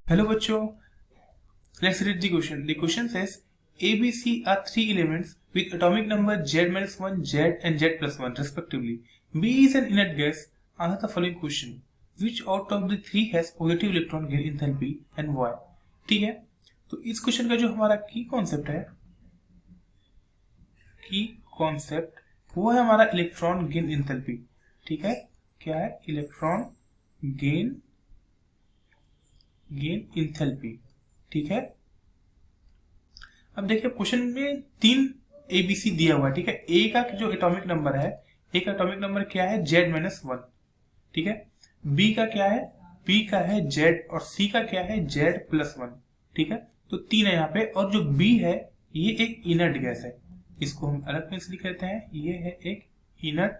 Hello बच्चों, let's read the question. The question says A, B, C are three elements with atomic number Z-1, Z and Z+1 respectively. B is an inert gas. Answer the following question. Which out of the three has positive electron gain enthalpy and why? ठीक है, तो इस question का जो हमारा की concept है, वो है हमारा इलेक्ट्रॉन गेन एंथैल्पी. ठीक है, क्या है? Electron gain enthalpy. ठीक है, अब देखिए क्वेश्चन में 3 ABC दिया हुआ है. ठीक है, ए का जो एटॉमिक नंबर है, ए का एटॉमिक नंबर क्या है? Z-1. ठीक है, बी का क्या है? बी का है Z और सी का क्या है? Z+1. ठीक है, तो 3 है यहाँ पे. और जो बी है ये एक इनर्ट गैस है, इसको हम अलग में लिख लेते हैं. ये है एक इनर्ट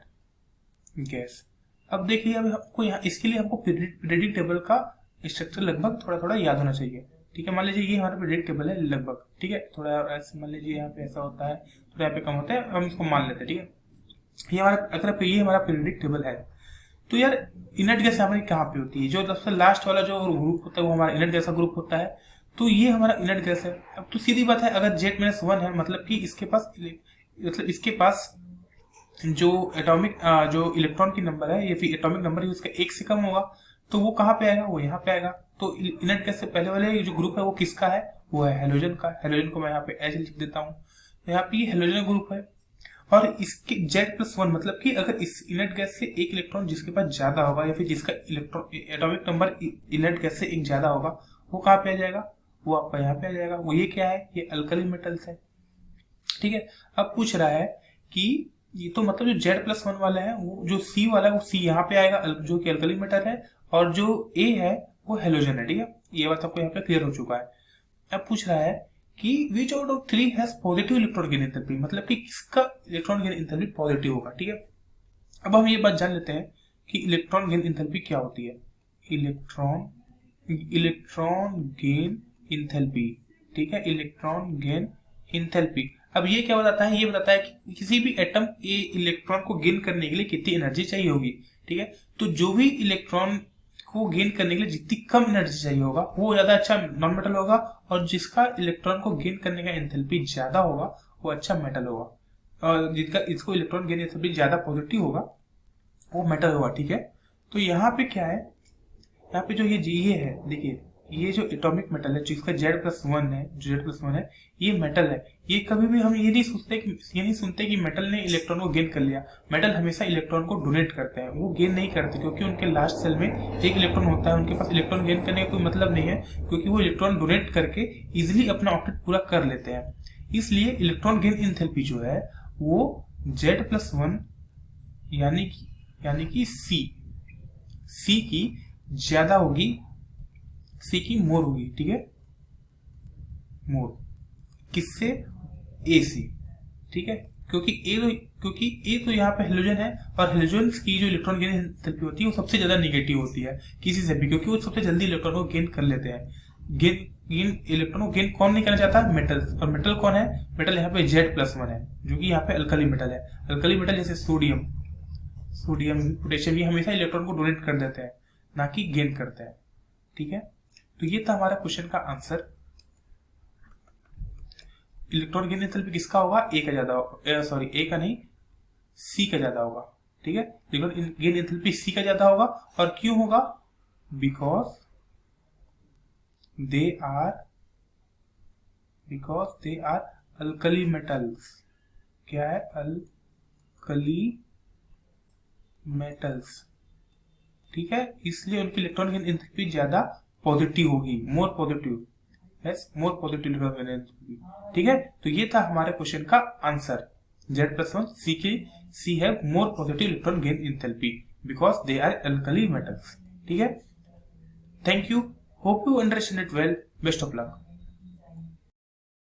गैस. अब देखिए, अब आपको यहाँ इसके लिए हमको पीरियोडिक टेबल का स्ट्रक्चर लगभग थोड़ा थोड़ा याद होना चाहिए. ठीक है, मान लीजिए ये हमारा पीरियोडिक टेबल है लगभग. ठीक है, थोड़ा ऐसे मान लीजिए यहाँ पे ऐसा होता है, थोड़ा यहाँ पे कम होता है, हम इसको मान लेते हैं. ठीक है, ये हमारा अगर ये हमारा पीरियोडिक टेबल है, तो यार इनर्ट गैस हमारी कहाँ पे होती है? जो सबसे लास्ट वाला जो ग्रुप होता है वो हमारा इनर्ट गैस का ग्रुप होता है. तो ये हमारा इनर्ट गैस है. अब तो सीधी बात है, अगर Z-1 है मतलब कि इसके पास जो एटॉमिक जो इलेक्ट्रॉन की नंबर है या फिर एटॉमिक नंबर है उसका 1 से कम होगा, तो वो कहाँ पे आएगा? वो यहाँ पे आएगा. तो इनर्ट गैस से पहले वाले जो ग्रुप है वो किसका है? वो है हेलोजन का. हेलोजन को मैं यहाँ पे ऐसे लिख देता हूँ. यहाँ पे हेलोजन ग्रुप है. और इसके Z+1 मतलब कि अगर इस इनर्ट गैस से एक इलेक्ट्रॉन जिसके पास ज्यादा होगा या फिर जिसका electron atomic number inert gas से एक ज्यादा होगा, वो कहाँ पे आ जाएगा? वो आपका यहाँ पे आ जाएगा. वो ये क्या है? ये अल्कली मेटल्स है. ठीक है, अब पूछ रहा है कि ये तो मतलब जो Z+1 वाला है, वो जो C वाला है वो C यहाँ पे आएगा जो कि अल्कली मेटल है, और जो A है वो हेलोजन है. ठीक है, ये बात आपको यहाँ पे क्लियर हो चुका है. अब पूछ रहा है कि विच out of three has positive electron gain enthalpy, मतलब कि किसका इलेक्ट्रॉन गेन एंथैल्पी पॉजिटिव होगा. ठीक है, अब हम ये बात जान लेते हैं कि इलेक्ट्रॉन गेन एंथैल्पी क्या होती है. Electron gain enthalpy. ठीक है, इलेक्ट्रॉन गेन एंथैल्पी. अब ये क्या बताता है? ये बताता है कि किसी भी एटम के इलेक्ट्रॉन को गेन करने के लिए कितनी एनर्जी चाहिए होगी. ठीक है, तो जो भी इलेक्ट्रॉन को गेन करने के लिए जितनी कम एनर्जी चाहिए होगा वो ज्यादा अच्छा नॉन मेटल होगा, और जिसका इलेक्ट्रॉन को गेन करने का एंथैल्पी ज्यादा होगा वो अच्छा मेटल होगा, और जिसका इसको इलेक्ट्रॉन गेन एंथैल्पी ज्यादा पॉजिटिव होगा वो मेटल होगा. ठीक है, तो यहाँ पे क्या है? यहाँ पे जो ये है, देखिए ये जो एटॉमिक मेटल है जिसका Z+1 है, ये मेटल है. ये कभी भी हम ये नहीं सुनते कि मेटल ने इलेक्ट्रॉन को गेन कर लिया. मेटल हमेशा इलेक्ट्रॉन को डोनेट करते हैं, वो गेन नहीं करते, क्योंकि उनके लास्ट सेल में एक इलेक्ट्रॉन होता है. उनके पास इलेक्ट्रॉन गेन करने का कोई मतलब नहीं है, क्योंकि वो इलेक्ट्रॉन डोनेट करके इजिली अपना ऑक्टेट पूरा कर लेते हैं. इसलिए इलेक्ट्रॉन गेन एंथैल्पी जो है वो Z+1 यानी कि सी की ज्यादा होगी, सी की मोर होगी. ठीक है, मोर किससे? ए से. ठीक है, क्योंकि ए तो यहाँ पे हेलोजन है, और हेलोजन की जो इलेक्ट्रॉन गेन एंथैल्पी होती है वो सबसे ज्यादा नेगेटिव होती है किसी से भी, क्योंकि वो सबसे जल्दी इलेक्ट्रॉन को गेन कर लेते हैं. इलेक्ट्रॉन को गेन कौन नहीं करना चाहता? मेटल. और मेटल कौन है? मेटल यहाँ पे Z+1 है, जो कि यहाँ पे अल्कली मेटल है. अल्कली मेटल जैसे सोडियम, पोटेशियम, ये हमेशा इलेक्ट्रॉन को डोनेट कर देते हैं, ना कि गेन करते हैं. ठीक है, तो ये था हमारा क्वेश्चन का आंसर. इलेक्ट्रॉन गेन एंथैल्पी किसका होगा? ए का ज्यादा होगा, ए का नहीं, सी का ज्यादा होगा. ठीक है, इलेक्ट्रॉन गेन एंथैल्पी सी का ज्यादा होगा. और क्यों होगा? Because they are alkali metals. क्या है? Alkali metals. ठीक है, इसलिए उनकी इलेक्ट्रॉन गेन एंथैल्पी ज्यादा पॉजिटिव होगी, more positive. More positive electron gain enthalpy. ठीक है, तो ये था हमारे क्वेश्चन का answer. Z+1 see have more positive electron gain enthalpy because they are alkali metals. ठीक है, thank you, hope you understand it well. Best of luck.